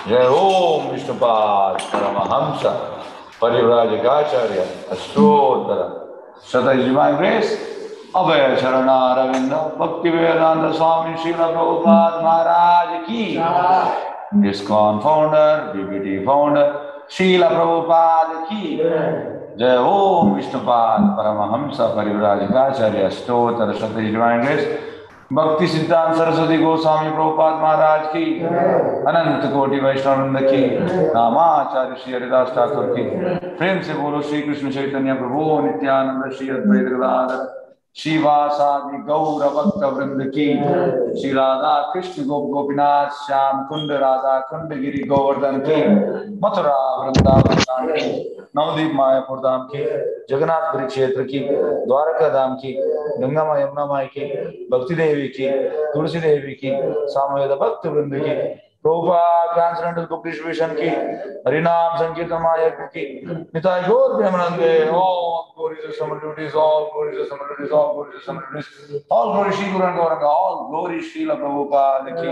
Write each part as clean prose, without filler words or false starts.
जय ओम विष्णुपाद परमहंस परिव्राजकाचार्य अष्टोत्तर शतयुजमान ग्रेस अभय शरणारविंद भक्ति वेदांत स्वामी श्रील प्रभुपाद महाराज की ISKCON founder BBT founder Srila Prabhupada की जय ओम विष्णुपाद परमहंस परिव्राजकाचार्य अष्टोत्तर शतयुजमान ग्रेस भक्ति सिद्धांत सरस्वती गोस्वामी प्रभुपाद महाराज की अनंत कोटि वैष्णववृंद की नामाचार्य श्री हरिदास ठाकुर की प्रेम से बोलो श्री कृष्ण चैतन्य प्रभु नित्यानंद श्री अद्वैत गदाधर श्रीवासादि गौर भक्त वृंद की श्री राधा कृष्ण गोप गोपीनाथ श्याम कुंड राधा कुंड गिरी गोवर्धन की मथुरा वृंदावन की नवदीप मायापुर धाम की जगन्नाथपुरी क्षेत्र की द्वारका धाम की गंगा माँ यमुना माई की भक्ति देवी की तुलसी देवी की सामवेद भक्त वृंद की प्रभुपाद ट्रांसजेंडर बुक डिस्ट्रीब्यूशन की हरिनाम संकीर्तन महायज्ञ की निताय गौर प्रेमानंदे all glories to Sama Duties, all glories to Sama Duties, all glories to Sama Duties, all glories Shri Guru and Gauranga, all glories Srila Prabhupada ki.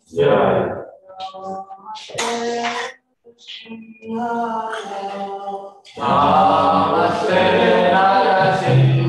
Yeah. Namaste Narasimhaya.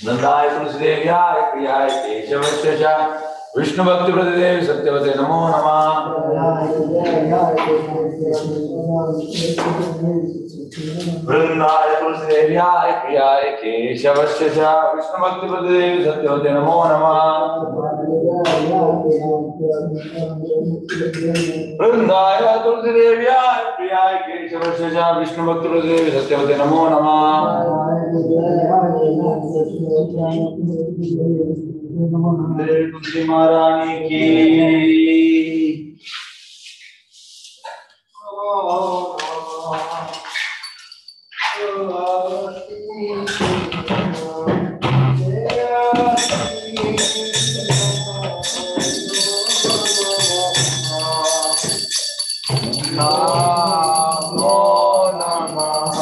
नंदाय तुलसीदेव्याय प्रियाय केशवस्य च विष्णु भक्ति प्रतिदेवी सत्यवते नमो नमः। वृंदाय तुलसीदेव्याय प्रियाय केशवस्य च विष्णु भक्ति प्रतिदेवी सत्यवते नमो नमः। वृंदाय तुलसीदेव्याय प्रियाय केशवस्य च विष्णु भक्ति प्रतिदेवी सत्यवते नमो नमः। तुलसी महारानी की नमो नमः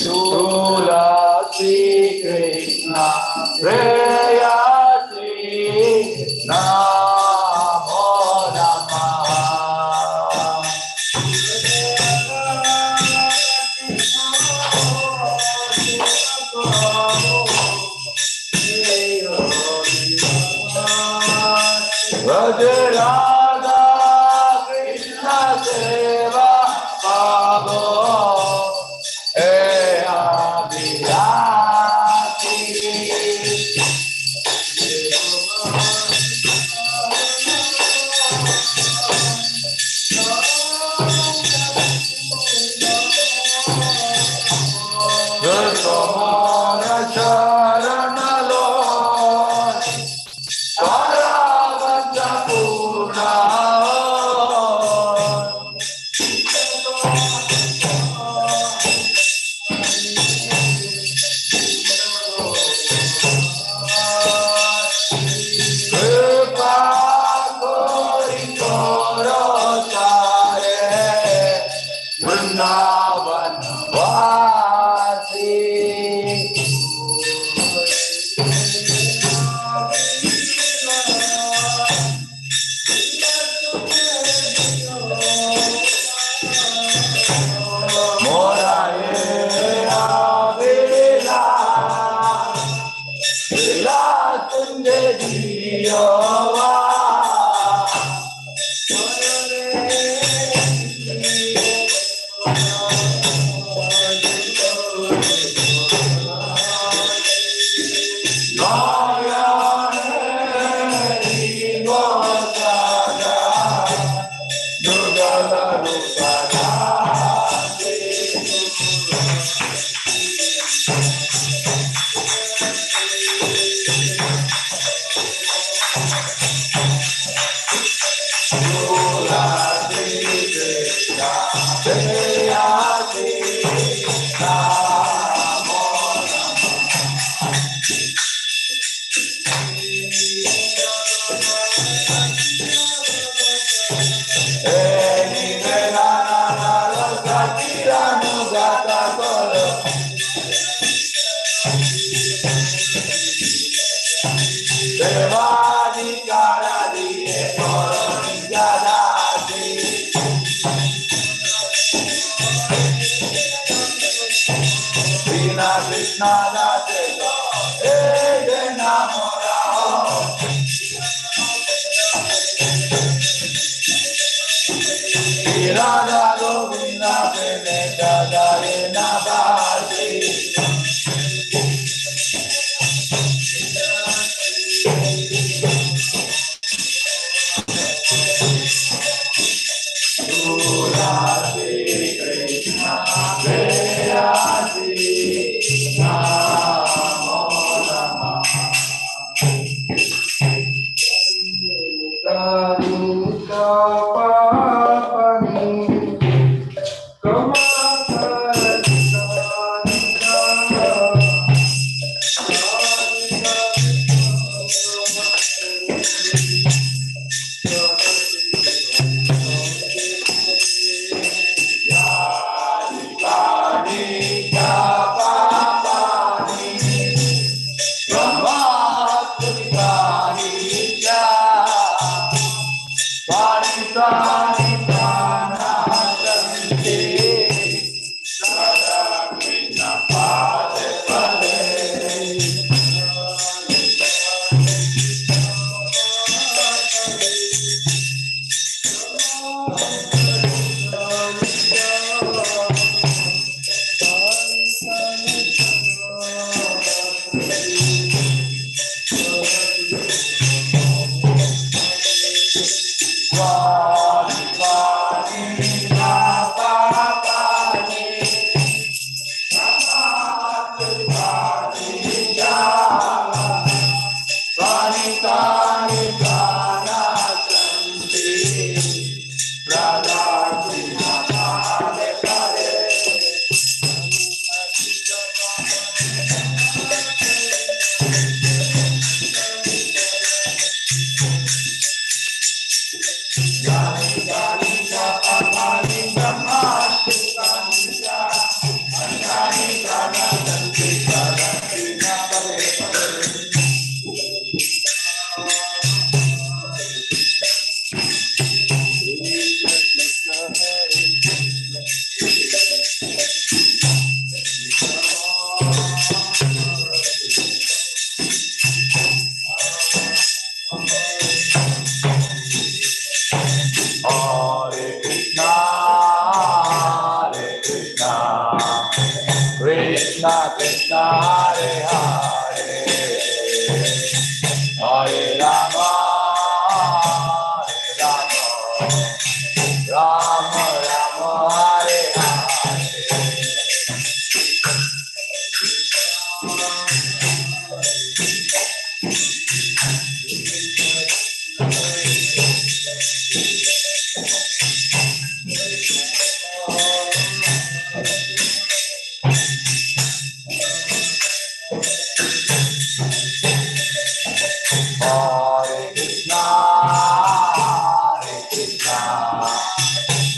तुलसी कृष्ण प्रेयसी नमो नमः। व्रज राधा कृष्ण सेवा पावो हे अभिलाषी। तुम्हार चरण लो सारावत पूर्ण कृपा कोई करो तारे वृंदावन वासी। Krishna Radhe Jai Namo Rama Radha Govinda Preme Jagare Nabhati Radhe Krishna Radhe Namo Rama Krishna Krishna Hare Hare Hare Rama Hare Rama Rama Rama Hare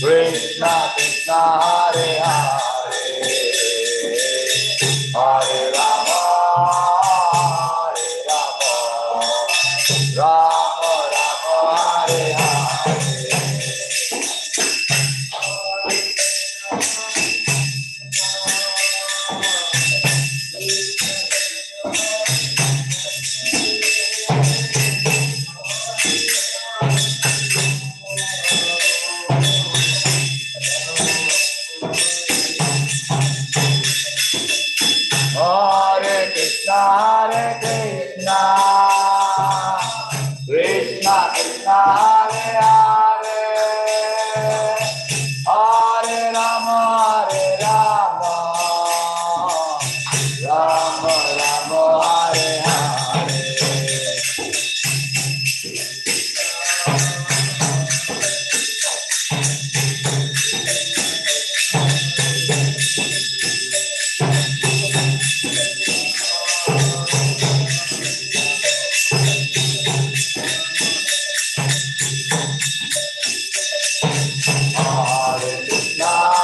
Krishna Krishna Hare Hare Hare Rama Hare Rama Rama Rama Hare Hare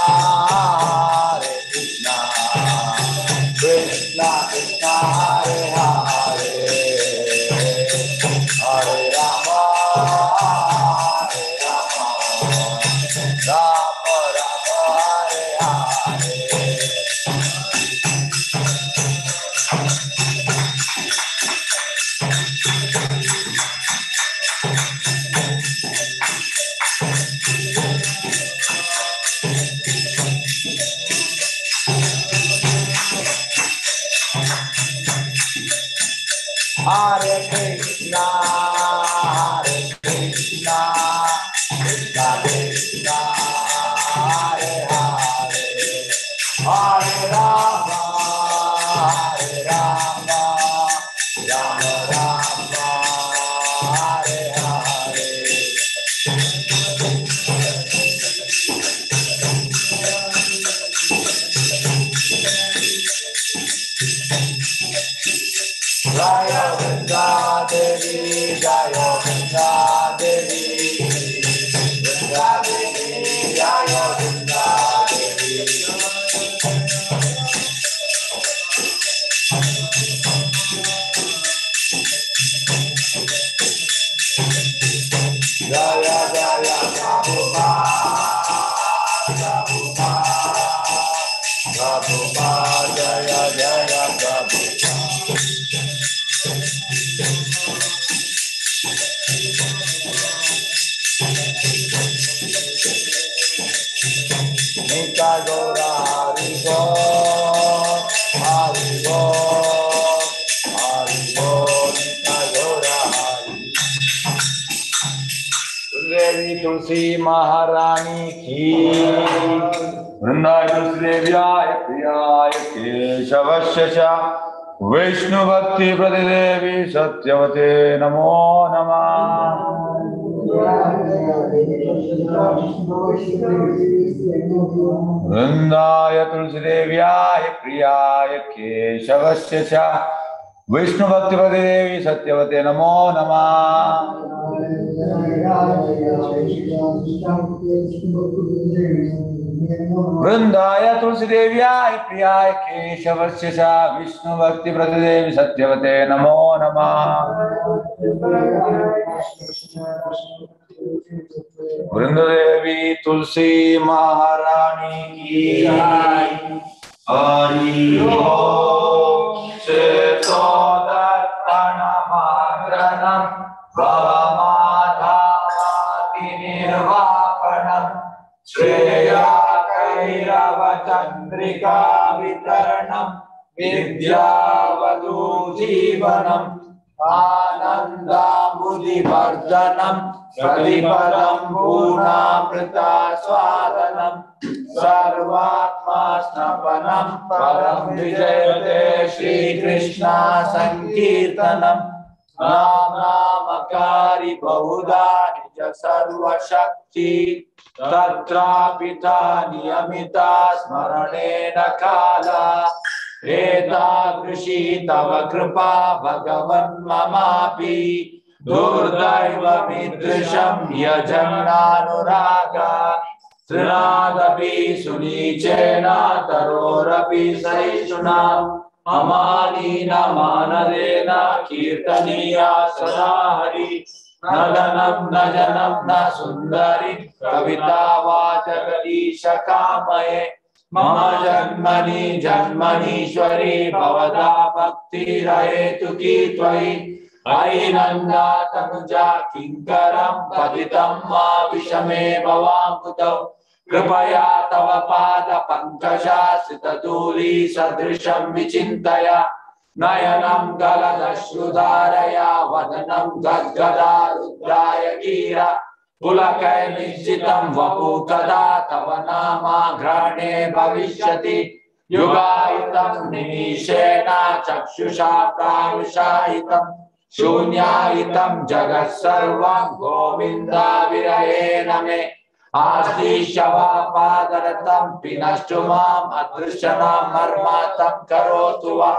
Hare Krishna Krishna Krishna Hare Hare Hare Rama Rama Rama Hare Hare Hare Krishna, Krishna Krishna, Hare Hare, Hare Rama, Rama Rama, Hare Hare. Jaya Vrinda Devi, Jaya Vrinda Devi, Vrinda Devi, Jaya Vrinda Devi. Jaya Jaya Prabhupada, Prabhupada, Jaya Jaya Prabhupada. Nika Gora Hari Bo, Hari Bo, Hari Bo, Nika Gora Hari. Devi Tulsi Maharani ki, Vrindavan Tulsi Devyaya Priyaya Keshavasya Cha, Vishnu Bhakti Pratidevi Satyavate Namo Namah. Vrindaya Tulsi Devyaya Priyaya Keshavasya Cha, Vishnu Bhakti Pratidevi Satyavate Namo Namah. Vrindaya Tulsi Devyaya Priyaya Keshavasya Cha, Vishnu Bhakti Pratidevi Satyavate Namo Namah. Vrindadevi Tulsi Maharani ki, Hari Om, Setodarpana Madranam, Bhavamadhavati Nirvapanam, Shreya Kairava Chandrika Vitaranam, Vidyavadu Jivanam, Ananda Mudi Vardhanam, Pradipadam Purnamrita Swadanam, Sarvatma Snapanam, Param Vijayate Shri Krishna Sankirtanam, Nam Namakari Bahuda Nija Sarva Shakti, Tatra Pita Niyamita Smaranena Kala, Eta Krishi Tava Kripa Bhagavan Mamapi, Durdaiva Midrisham Yajananuraga, Trinadapi Sunichena Tarorapi Saishuna, Amanina Manadena Kirtaniya Sadahari, Nadanam Najanam Nasundari, Kavita Vajagadi Shakamaye, Mama Janmani Janmanishwari Bhavada Bhakti Rahetu Ki Tvai, Ainanda Tanuja Kinkaram Patitam Ma Vishame Bhavamputam, Kripaya Tava Pada Pankasha Sitaduli Sadrisham Vichintaya, Nayanam Galadashrudharaya Vadanam Gadgada Rudraya Gira, Pulakai Nijitam Vapu Kada Tava Nama Grane Bhavishyati, Yugaitam Nimishena Chakshusha Pravishayitam, Shunyaitam Jagat Sarvam Govinda Virayena Me, Asti Shava Padaratam Pinashtumam Adrishanam Marmatam Karotuva,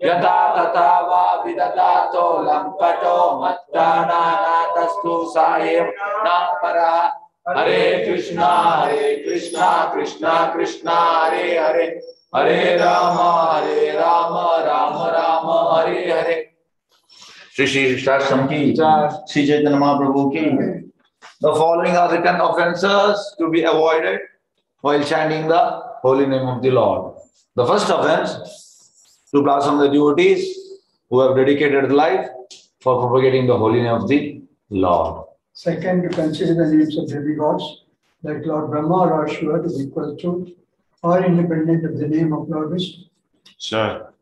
Yata Tatava Vidadato Lampato Mattana Natastu Sahim Nampara, Hare Krishna Krishna Krishna Hare Hare, Hare Rama Rama Rama Hare Hare. Shri Shri Krishnaష్టமி ki, Shri Chaitanya Mahaprabhu ki. The following are the 10 offenses to be avoided while chanting the holy name of the Lord. The first offense, to blossom the devotees who have dedicated life for propagating the holy name of the Lord. Second, to consider the names of demigods like Lord Brahma or Shiva to be equal to or independent of the name of Lord Vishnu. Sir,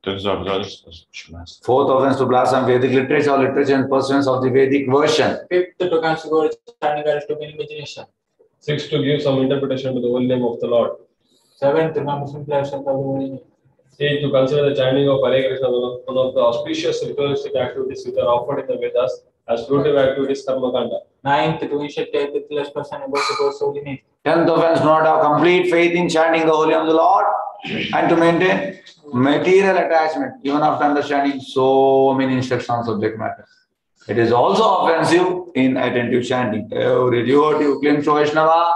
Fourth offense to blossom Vedic literature or literature and pursuance of the Vedic version. Fifth, to consider chanting as to imagination. Sixth, to give some interpretation to the holy name of the Lord. Seventh, contemplation of the holy name. Eighth, to consider the chanting of Hare Krishna, one of the auspicious ritualistic activities which are offered in the Vedas as fruitive activities karma kanda. Ninth, to initiate a faithless person about the God's holy name. 10th offense, not have complete faith in chanting the holy name of the Lord and to maintain material attachment even after understanding so many instructions on subject matter. It is also offensive in attentive chanting. Every devotee who claims to Vaishnava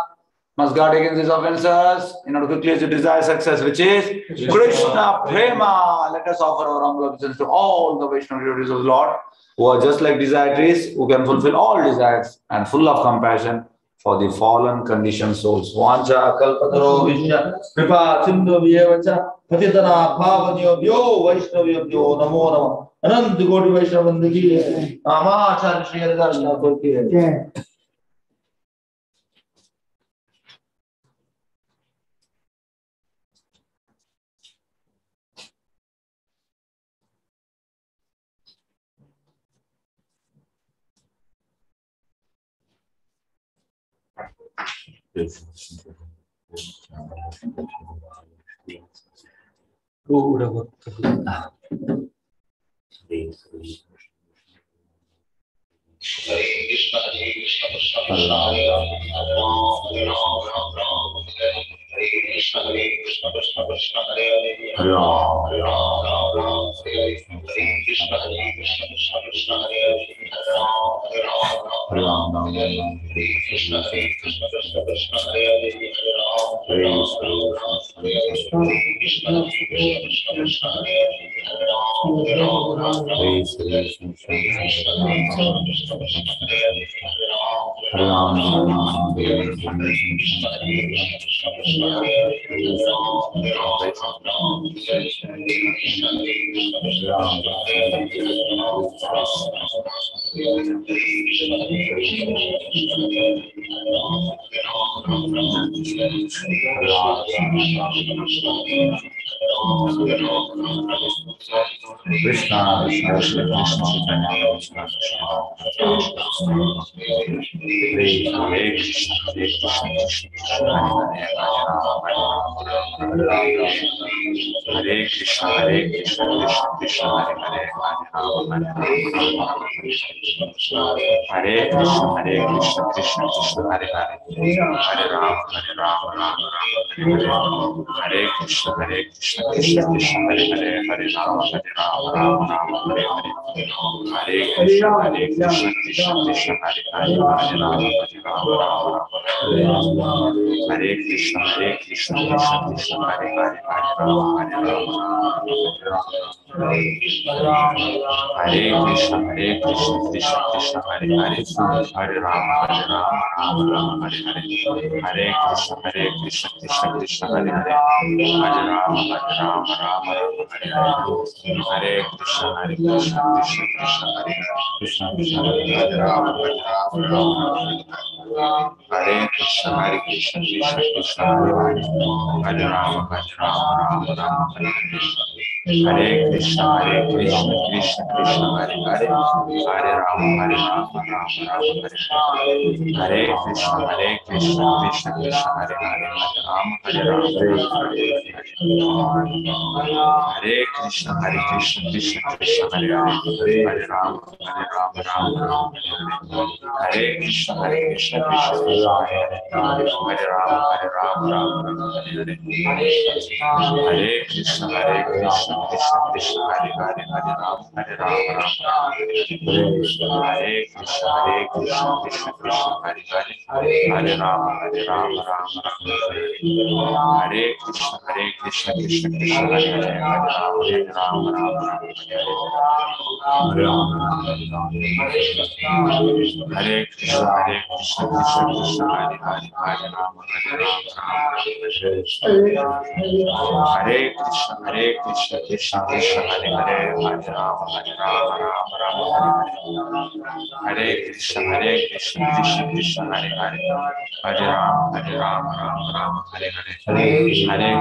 must guard against these offenses in order to quickly to desire success, which is Krishna Prema. Let us offer our humble obeisance to all the Vaishnava devotees of the Lord who are just like desire trees, who can fulfill all desires and full of compassion for the fallen conditioned souls. Vancha kalpataro vishya kripa sindhu vyevacha patitana bhavanyo vyo vaishnavyo vyo namo namo anant koti vaishnavand ki namacharya Shri Haridas Thakur ki hai. Krishna, Krishna, Krishna,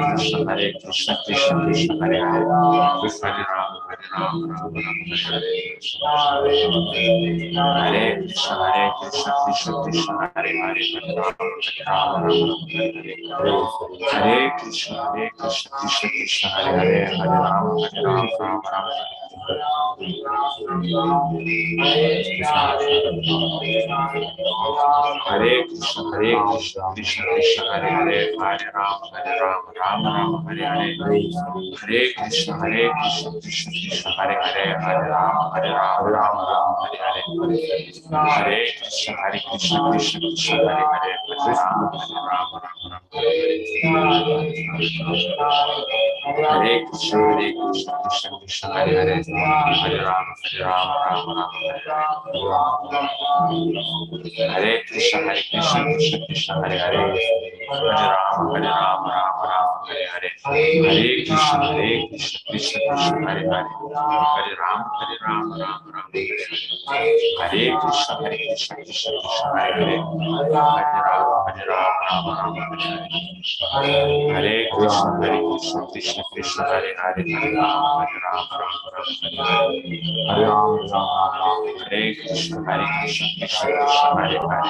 Krishna Hare Krishna Krishna Krishna Hare Hare Hare Ram Hare Ram Ram Ram Hare Hare Krishna Krishna Krishna Hare Hare Hare Ram Ram Ram Hare Hare Krishna Krishna Krishna Hare Hare Hare Ram Ram Ram Hare Krishna Krishna Krishna Hare Hare Hare Ram Ram Ram Hare Hare Hare Krishna Krishna Krishna Hare Hare Hare Ram Ram Ram Hare Hare Hare Krishna Krishna Krishna Hare Hare Hare Ram Ram Hare Krishna Krishna Krishna Hare Hare Hare Ram Ram Hare Hare Hare Krishna Krishna Krishna Hare Hare Hare Ram Ram Hare Hare Hare Krishna Krishna Krishna Hare Hare Hare Ram Ram Hare Hare Hare Krishna Krishna Krishna Hare Hare Hare Ram Ram Hare Hare Hare Krishna Krishna Krishna Hare Hare Hare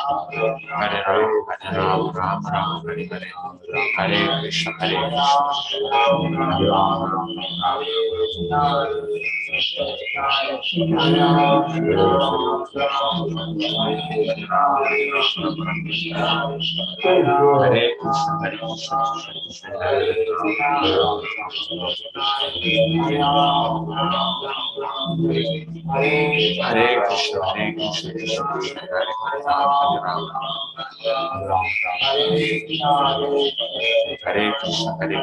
Ram Ram Hare Hare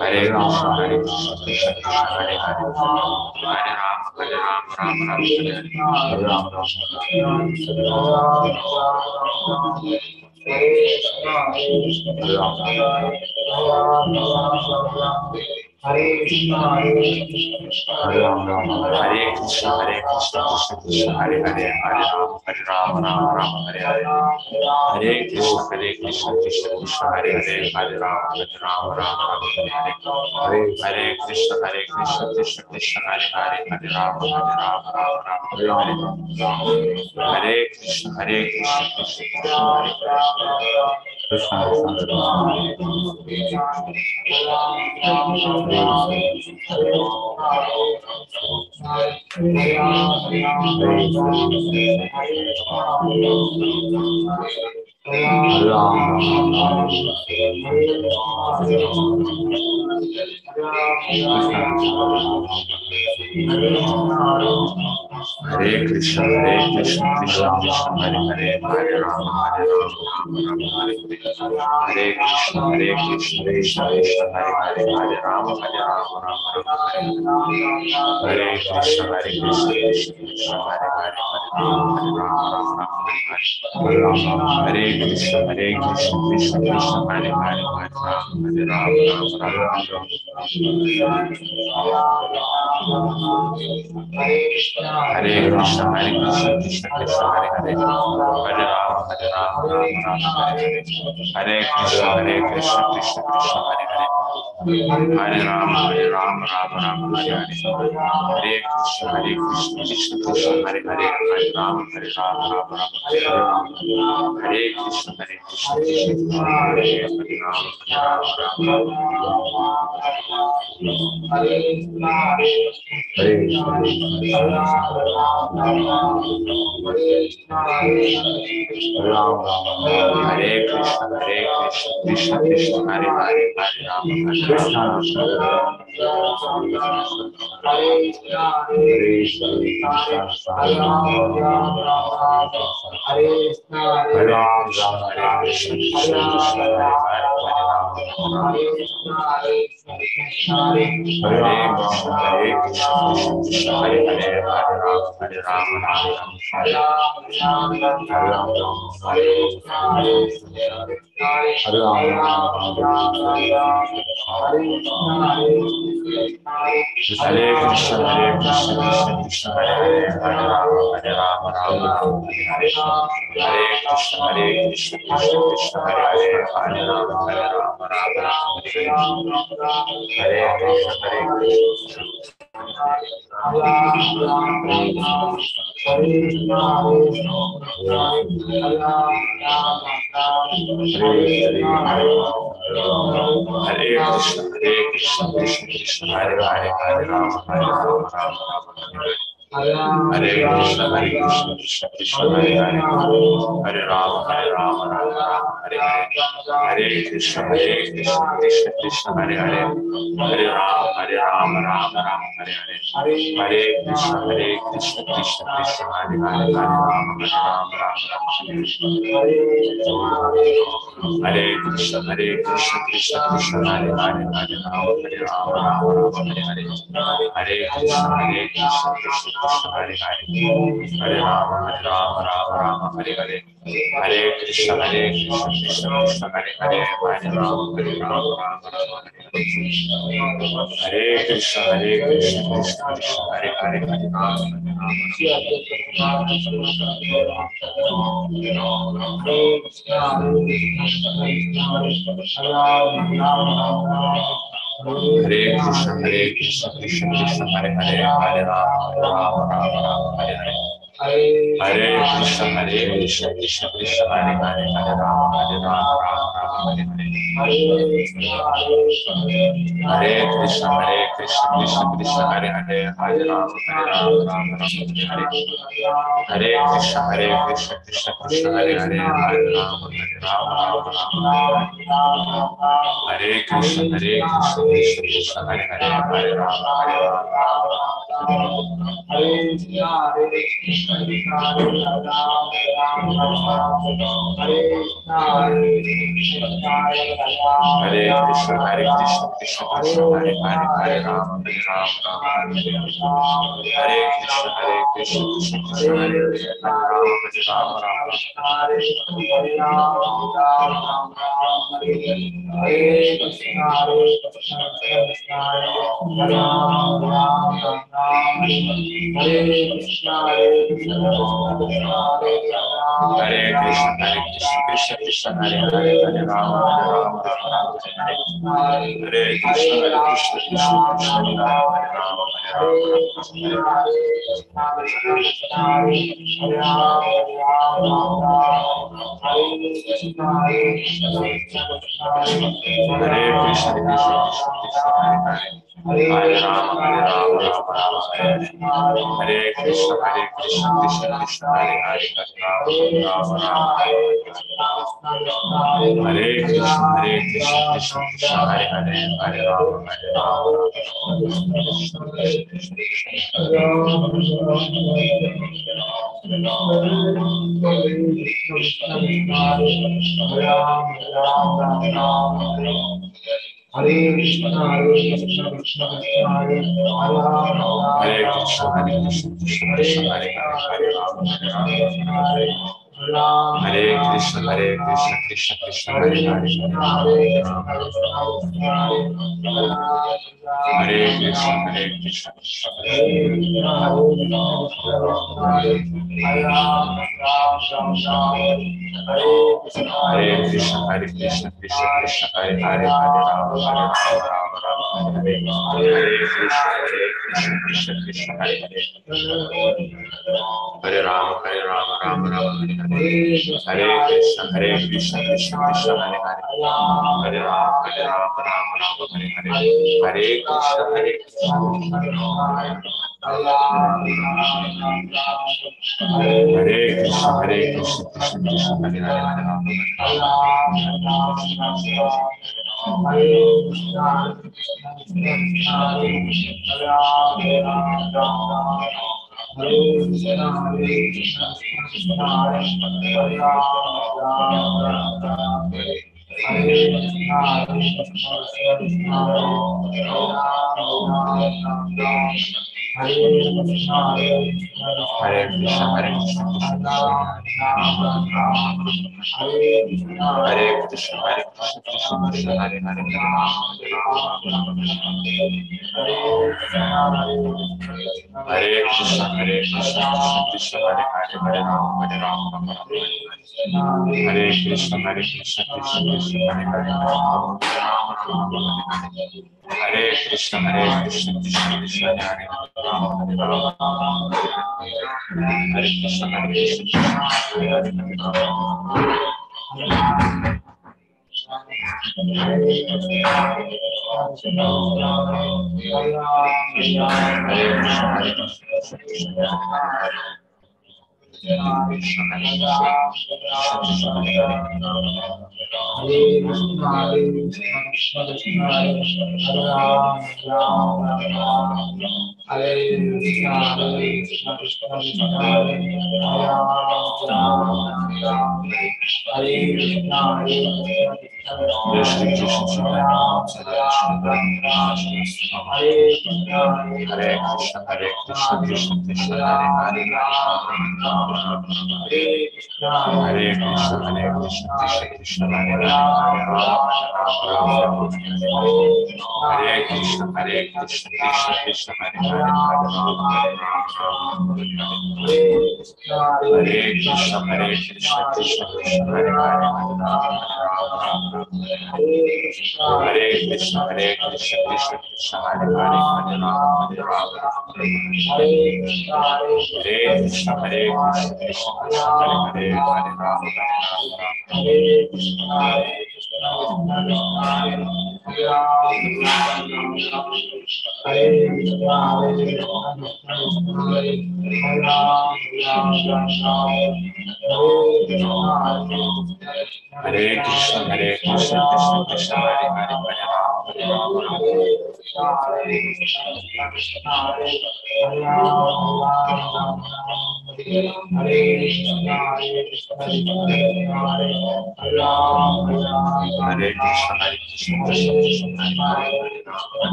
Hare Ram Hare Krishna Krishna Krishna Hare Hare Hare Ram Ram Hare Hare Hare Krishna Hare Ram Hare Krishna Hare Krishna Krishna Krishna Hare Ram Hare Krishna Krishna Krishna Hare Hare Hare Ram Hare Hare Krishna Krishna Krishna Hare Hare Hare Ram Ram Hare Hare Krishna Krishna Krishna Hare Hare Hare Ram Ram Hare Hare Hare Krishna Krishna Krishna Hare Hare Hare Ram Ram Hare Hare Hare Krishna Krishna Krishna Hare Hare Hare Ram Ram Hare Hare Hare Krishna Krishna Krishna Hare Hare Krishna Krishna Krishna Hare Hare Hare Ram Hare Hare Hare Krishna Krishna Krishna Hare Hare Hare Ram Hare Hare Krishna Krishna Krishna Hare Hare Hare Krishna Krishna Krishna Hare Hare Hare Ram Hare Krishna Krishna Krishna Hare Hare Hare Ram Hare Hare Krishna Krishna Krishna Hare Hare Hare Ram Ram Hare Hare Hare Krishna Krishna Krishna Hare Hare Hare Ram Hare Krishna Krishna Krishna Hare Hare Hare Krishna Krishna Krishna Hare Hare Hare Ram Hare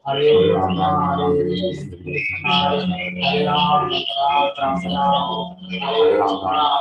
Hare Krishna, Hare Krishna, Hare Ram, Ram Ram,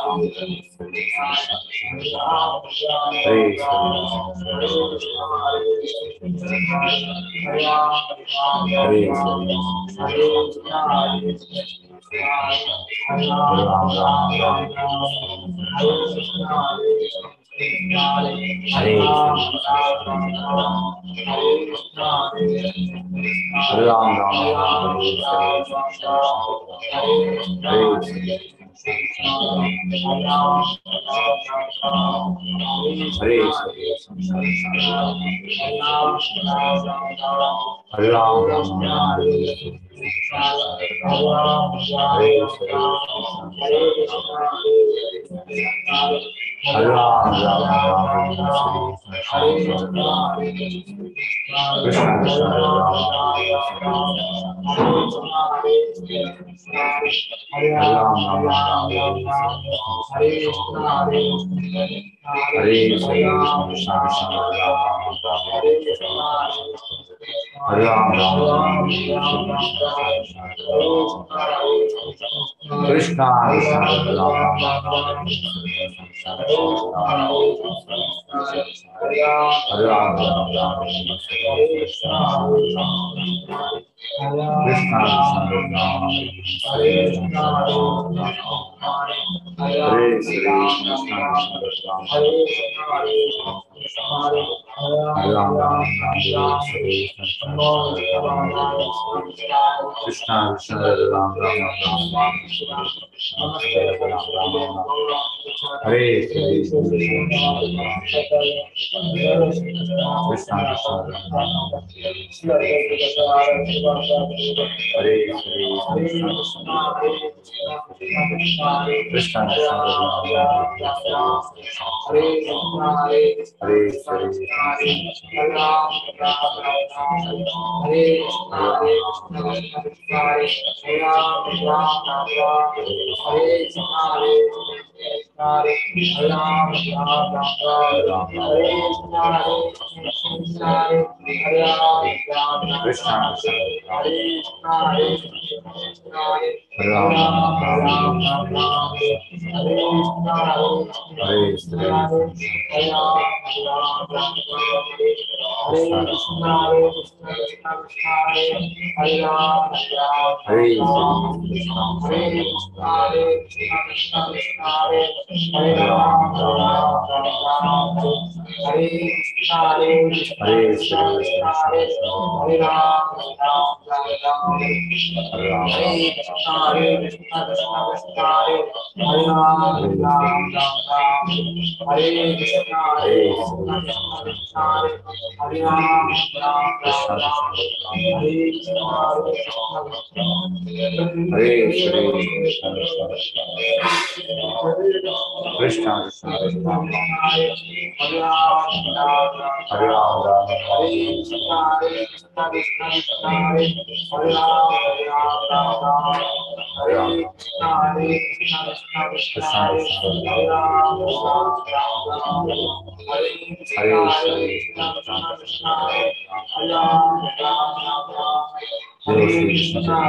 Hare Krishna, Hare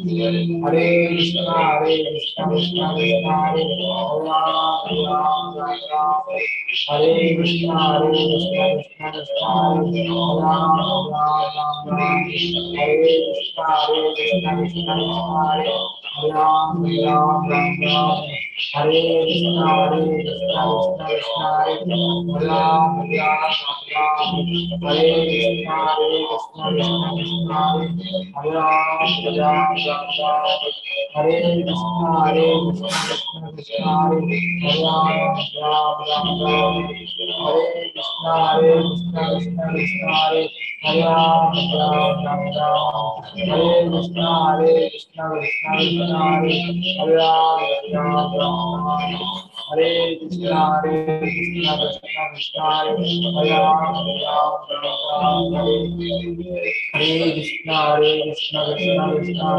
Hare Krishna Krishna Krishna Hare Hare Ram Ram Hare Krishna Krishna Krishna Hare Ram Ram Hare Krishna Krishna Krishna Hare Ram Ram Hare Krishna Krishna Krishna Hare Ram Hare Krishna Krishna Krishna Hare Ram Hare Krishna Krishna Krishna Hare Ram Hare Krishna Krishna Krishna Hare Ram Hare Krishna Krishna Krishna Hare Ram Hare Krishna Krishna Krishna Hare Ram Hare Krishna Krishna Krishna Hare Ram Hare Krishna Krishna Krishna Hare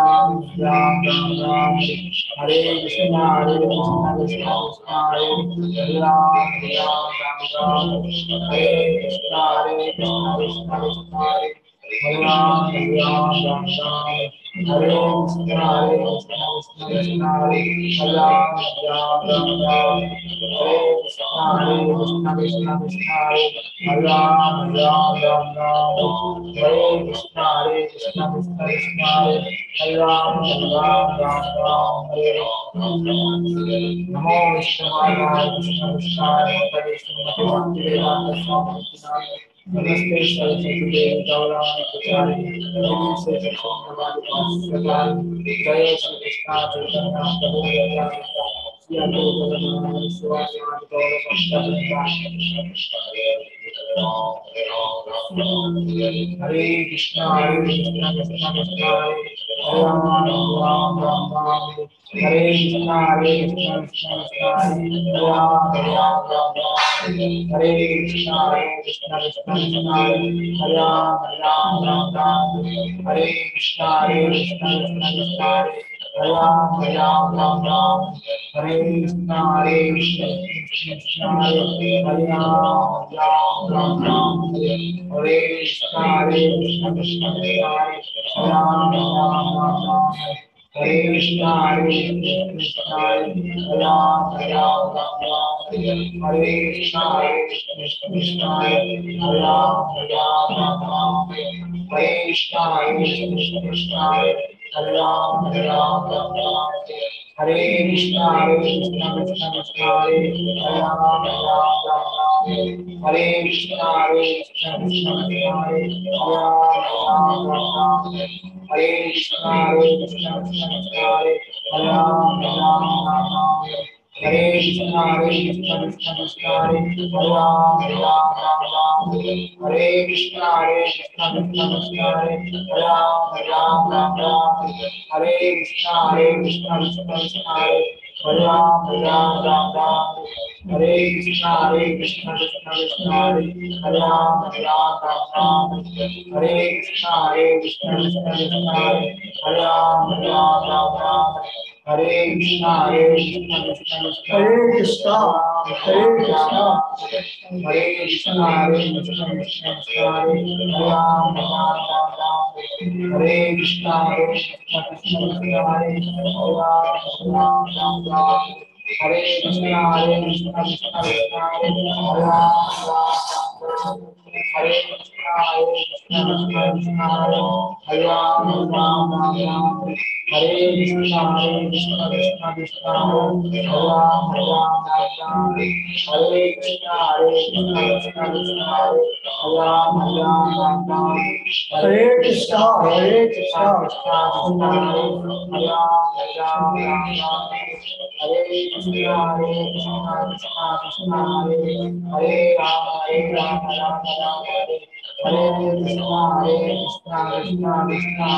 Ram Hare Krishna Krishna Krishna Hare Ram Hare Krishna Krishna Krishna Hare Ram Hare Krishna Krishna Krishna Namaste Saraswati Devi Gaurani Pujari Devi Se Krishna Jaya Shri Krishna Chaitanya Prabhu Nityananda Shri Advaita Swami Hare Krishna Krishna Krishna Hare Ram Hare Krishna Krishna Krishna Hare Krishna Krishna Krishna Hare Ram Hare Krishna Krishna Krishna Ram Hare Krishna Krishna Krishna Hare Ram Hare Krishna Krishna Krishna Ram Hare Krishna Krishna Ram Hare Krishna Krishna Ram Hare Krishna Krishna Ram Hare Krishna Krishna Krishna Ram Hare Krishna Krishna Krishna Hare Krishna Krishna Krishna Ram Hare Krishna Krishna Krishna Ram Hare Krishna Krishna Krishna Ram Hare Krishna Krishna Krishna Ram Hare Krishna Krishna Krishna Ram Hare Krishna Krishna Krishna Ram Hare Krishna Krishna Krishna Hare Krishna, Hare Krishna, Hare Krishna Krishna Krishna Ram Hare Krishna Krishna Krishna Ram Hare Krishna Krishna Krishna Hare Krishna Krishna Krishna Ram Hare Krishna Krishna Krishna Ram Hare Krishna Krishna Krishna Ram Hare Krishna, Hare Krishna, Hare Krishna Krishna Hare Rama Rama Rama Hare Krishna Krishna Krishna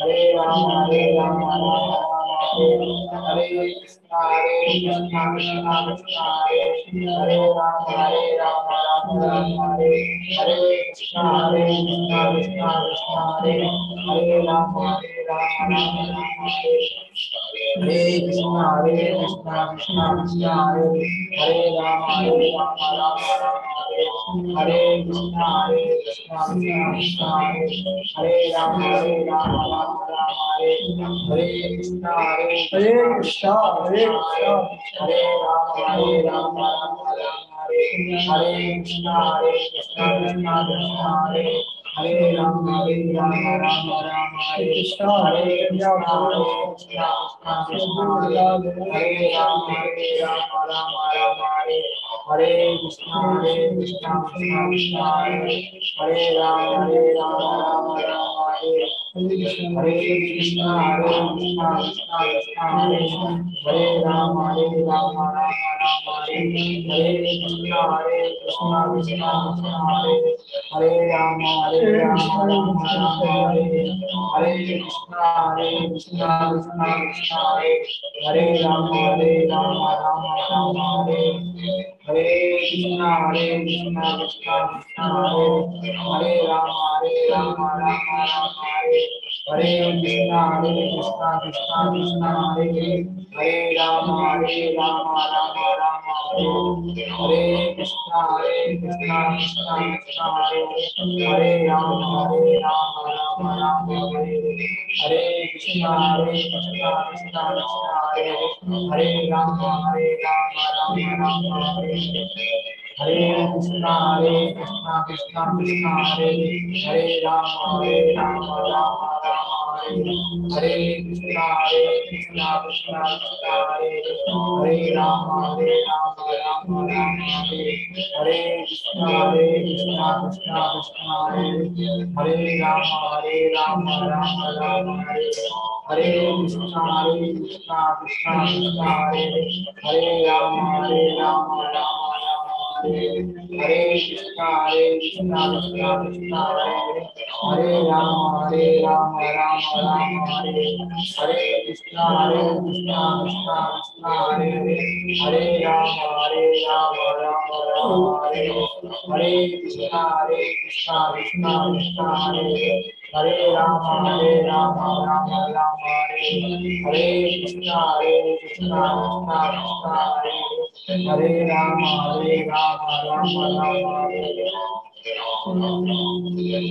Hare Rama Rama Rama Hare Krishna Krishna Krishna Hare Rama Rama Hare Krishna Krishna Krishna Hare Rama Rama Rama Hare Hare Krishna Krishna Krishna Hare Hare Rama Rama Rama Hare Hare Krishna Krishna Krishna Hare Hare Rama Rama Hare Hare Krishna Hare Krishna, Hare Krishna, Hare Rama Rama Hare Hare Krishna Krishna Krishna Hare Hare Rama Rama Hare Krishna, Hare Krishna, Krishna Krishna Krishna Hare Hare Rama Rama Hare Hare Krishna Krishna Krishna Hare Hare Rama Rama Hare Hare Krishna Krishna Krishna Hare Hare Rama Rama Hare Hare Krishna Krishna Krishna Hare Hare Rama Rama Hare Hare Krishna Krishna Krishna Hare Hare Rama Rama Hare Hare Krishna Krishna Krishna Hare Hare Rama Rama Hare Hare Krishna Krishna Krishna Hare Hare Rama Rama Hare Hare Krishna Krishna Krishna Hare Hare Rama Rama Hare Hare Krishna Krishna Krishna Hare Hare Rama Rama Hare Hare Krishna Krishna Krishna Hare Hare Rama Rama Hare Hare Krishna Krishna Krishna Hare Hare Rama Rama Hare Hare Krishna Krishna Krishna Hare Hare Rama Rama Hare Hare Krishna Krishna Krishna Hare Hare Rama Rama Hare Hare Krishna Krishna Krishna Hare Hare Rama Rama Hare Hare Krishna Krishna Krishna Hare Hare Rama Rama Hare Hare Krishna Krishna Krishna Hare Hare Rama Rama Hare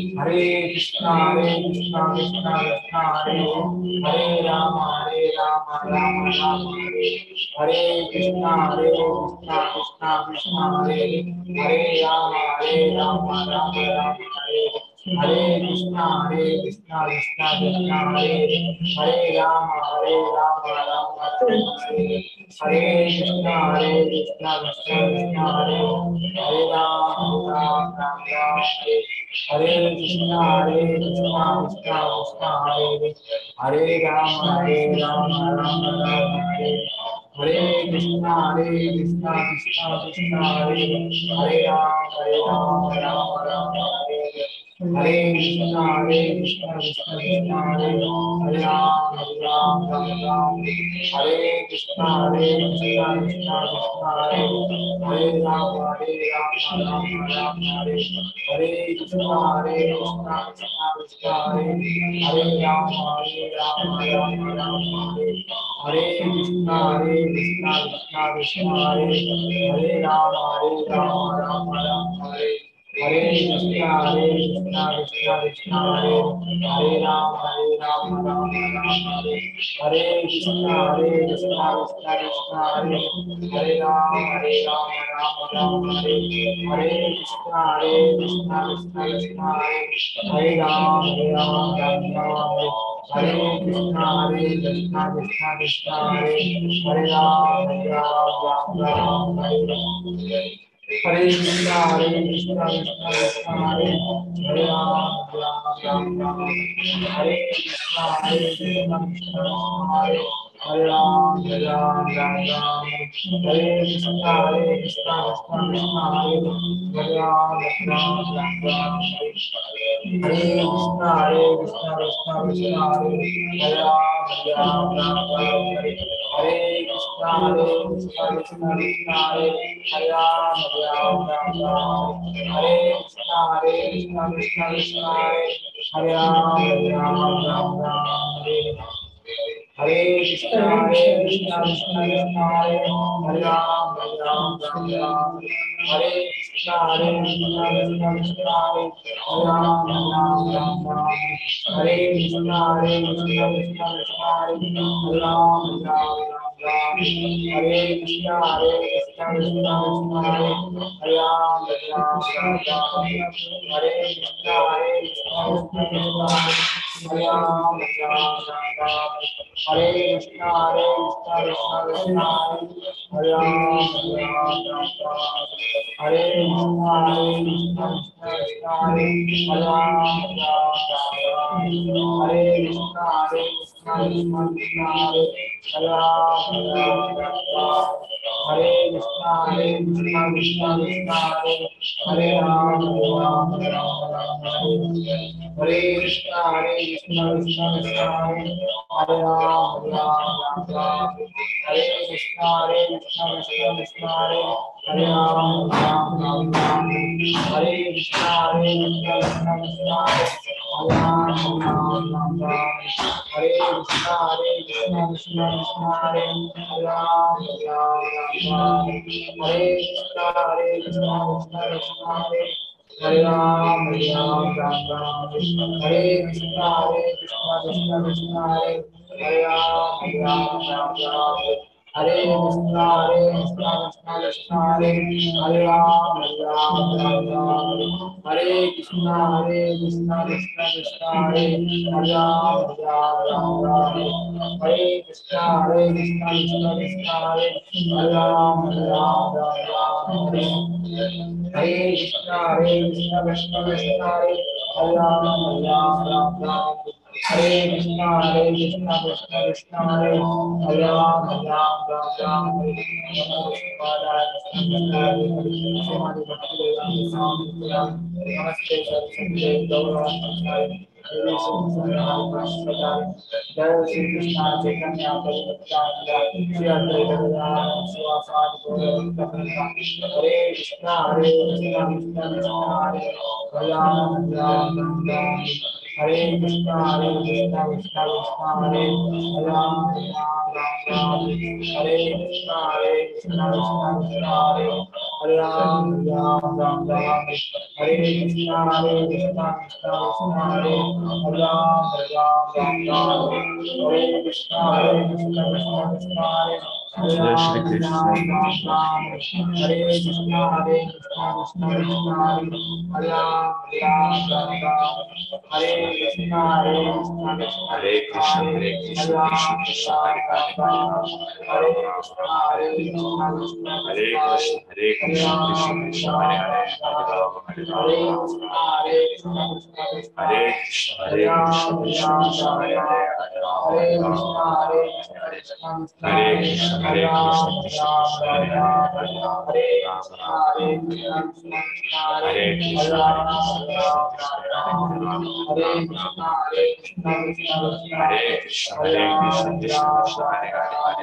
Hare Krishna Krishna Krishna Hare Hare Rama Rama Hare Hare Krishna Krishna Krishna Hare Hare Rama Rama Hare Hare Krishna Krishna Krishna Hare Hare Rama Rama Hare Hare Krishna Krishna Krishna Hare Hare Rama Rama Hare Hare Krishna Krishna Krishna Hare Hare Rama Rama Hare Hare Krishna Krishna Krishna Hare Hare Rama Rama Hare Hare Krishna Krishna Krishna Hare Hare Rama Rama Hare Hare Krishna Krishna Krishna Hare Hare Rama Hare Krishna Krishna Krishna Hare Hare Rama Rama Hare Hare Krishna Krishna Krishna Hare Hare Rama Rama Hare Hare Krishna Krishna Krishna Hare Hare Rama Rama Hare Hare Krishna Krishna Krishna Hare Hare Rama Hare Hare Krishna Krishna Krishna Hare Hare Rama Rama Hare Hare Krishna Krishna Krishna Hare Rama Rama Hare Krishna Krishna Krishna Hare Hare Rama Rama Hare Hare Krishna Krishna Krishna Hare Hare Rama Hare Krishna Krishna Krishna Hare Hare Rama Hare Krishna Krishna Krishna Hare Hare Rama Hare Krishna Krishna Krishna Hare Hare Rama Hare Krishna Krishna Krishna Hare Hare Rama Hare Krishna Krishna Krishna Hare Hare Ram, Ram Ram, Hare Krishna, Krishna Krishna, Hare Ram, Ram Ram, Hare Krishna, Krishna Krishna, Hare Ram, Ram Ram, Hare Krishna, Krishna Krishna, Hare Ram, Ram Ram, Hare Krishna, Krishna Krishna, Hare Ram, Ram Ram, Hare Krishna, Krishna Krishna, Hare Ram, Ram Ram, Hare Krishna, Krishna Krishna, Hare Ram, Ram Ram, Hare Krishna, Krishna Krishna, Hare Ram, Ram Ram, Hare Krishna, Krishna Krishna, Hare Ram, Ram, Hare Krishna, Krishna Krishna, Hare Ram, Ram Hare Krishna, Krishna Krishna, Hare Ram, Ram Hare Krishna, Krishna Krishna, Hare Ram, Ram Hare Krishna, Krishna Krishna, Hare Ram, Ram Hare Krishna, Krishna Krishna, Hare Ram, Ram Hare Krishna, Krishna Krishna, Hare Ram, Ram Hare Krishna, Krishna Krishna, Hare Ram, Ram Hare Krishna, Krishna Krishna, Hare Ram, Ram Hare Krishna, Krishna Krishna, Hare Ram, Ram Hare Krishna, Krishna Krishna, Hare Ram, Ram Hare Krishna, Krishna Krishna, Hare Ram, Ram Hare Krishna, Krishna Krishna, Hare Ram, Ram Namo Shivaya, Shrimad Bhakti Vedanta Swami Namaste Saraswati Gauravankar Jai Shri Krishna Chaitanya Prabhu Nityananda Shri Advaita Gadadhara Sivasadi Gauravankar Hare Krishna, Krishna Krishna, Hare Ram, Ram Hare Krishna, Krishna Krishna, Hare Ram, Ram Hare Krishna, Krishna Krishna, Hare Ram, Ram Hare Krishna, Krishna Krishna, Hare Ram, Hare Krishna, Krishna Krishna, Hare Jai Shri Krishna. Hare Krishna, Krishna Krishna, Hare Ram, Hare Krishna, Hare Krishna, Hare Krishna, Krishna Krishna, Hare Hare, Hare Krishna, Hare Krishna, Krishna Krishna, Hare Hare, Hare Rama, Hare Rama, Hare Krishna, Hare Krishna, Krishna Krishna, Hare Hare, Hare Rama, Hare Rama, Hare Krishna, Hare Krishna, Krishna Krishna, Hare Hare, Hare Rama, Hare Rama, Hare Krishna, Hare Krishna, Krishna Krishna, Hare Hare, Hare Rama, Hare Rama, Hare Krishna, Hare Krishna, Krishna Krishna, Hare Hare, Hare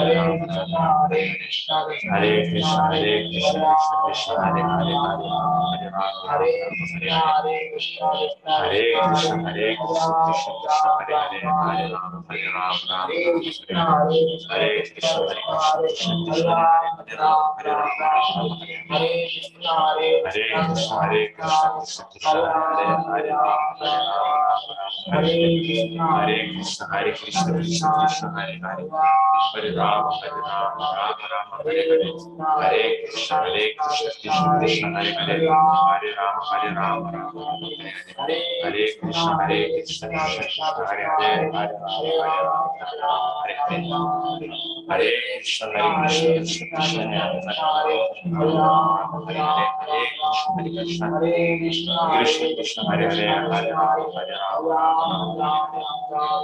Rama, Hare Rama, Hare Krishna, Hare Krishna, Krishna Krishna, Hare Hare, Hare Rama, Hare Rama, Hare Krishna, Hare Krishna, Hare Krishna, Krishna Krishna, Hare Hare, Hare Rama, Hare Rama, Hare Krishna, Hare Krishna, Krishna Krishna, Hare Rama, Hare Rama, Hare Krishna, Hare Krishna, Krishna Krishna, Hare Hare, Hare Krishna, Hare Krishna, Krishna Krishna, Hare Hare, Hare Rama, Hare Rama, Rama Rama, Hare Hare, Hare Krishna, Krishna Krishna, Hare Hare, Hare Rama, Hare Rama, Rama Rama, Hare Hare, Hare Krishna, Krishna Krishna, Hare Hare, Hare Rama, Hare Rama, Hare Hare, Hare Krishna, Krishna Krishna, Hare Hare, Hare Rama, Hare Hare, Hare Krishna, Krishna Krishna, Hare Hare, Hare Rama, Hare Rama,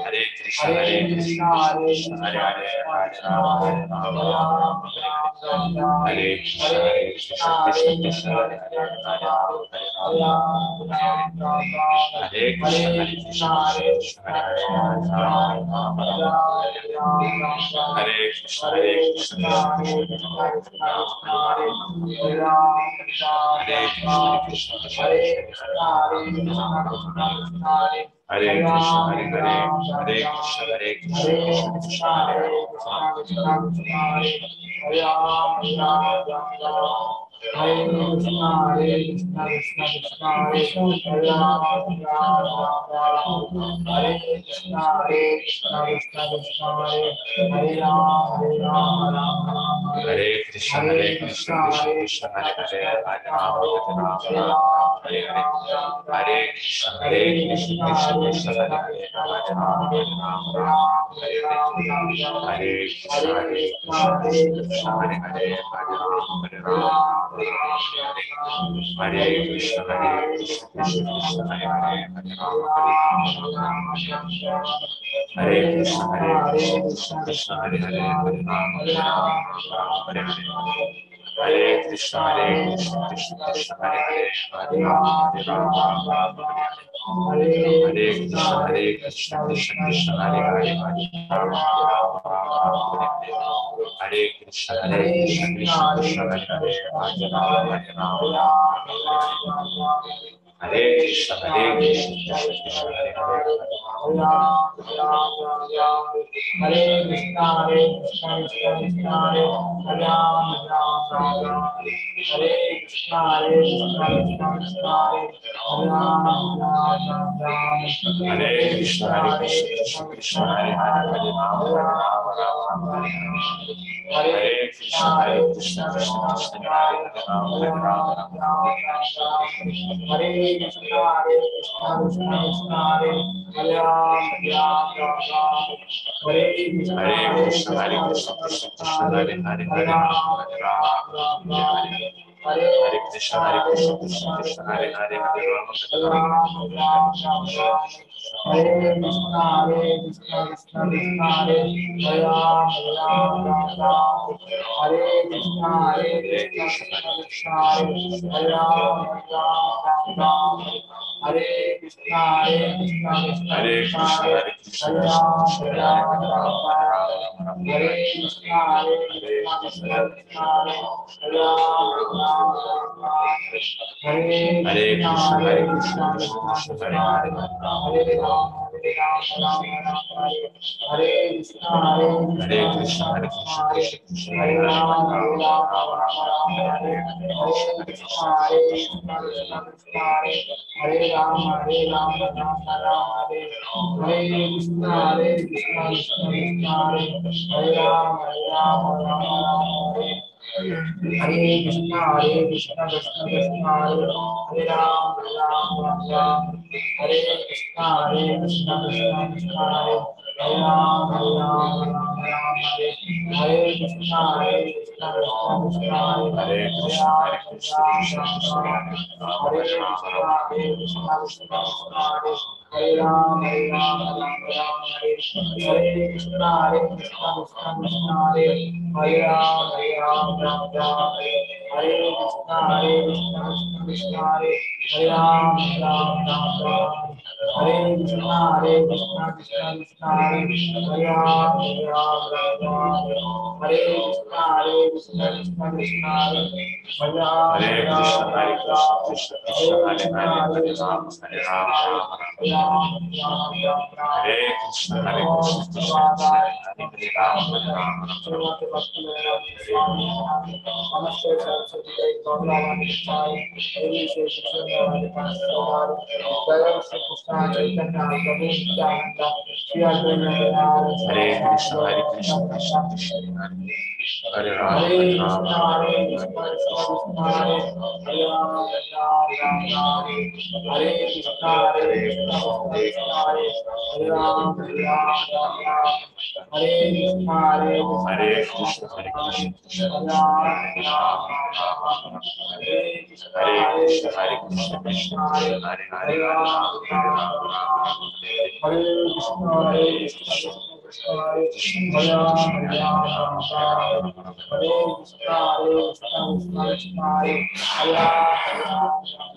Hare Krishna, Krishna Krishna, Hare Hare, Hare Rama, Hare Rama, Hare Krishna, Krishna Krishna, Hare Hare, Hare Rama, Hare Rama,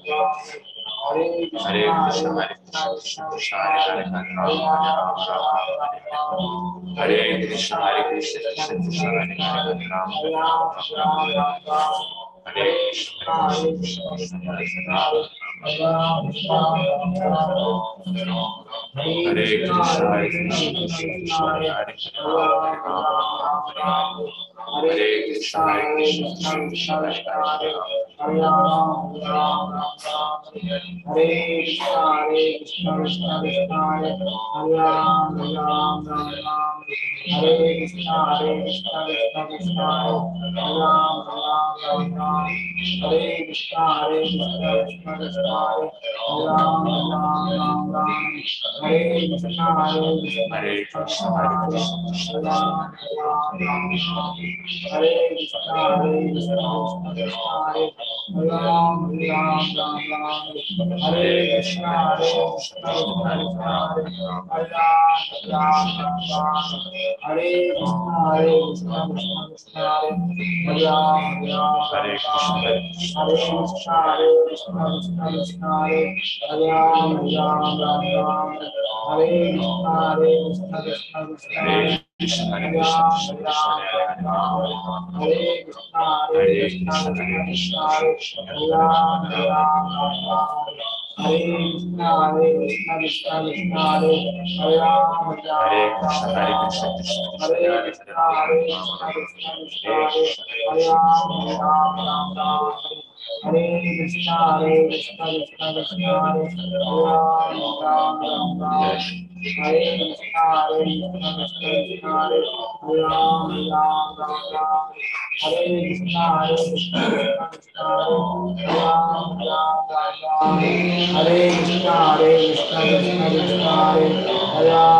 Hare Krishna Krishna Krishna Hare Hare Hare Ram Hare Krishna Krishna Krishna Hare Hare Ram Hare Krishna Hare Krishna Krishna Hare Hare Krishna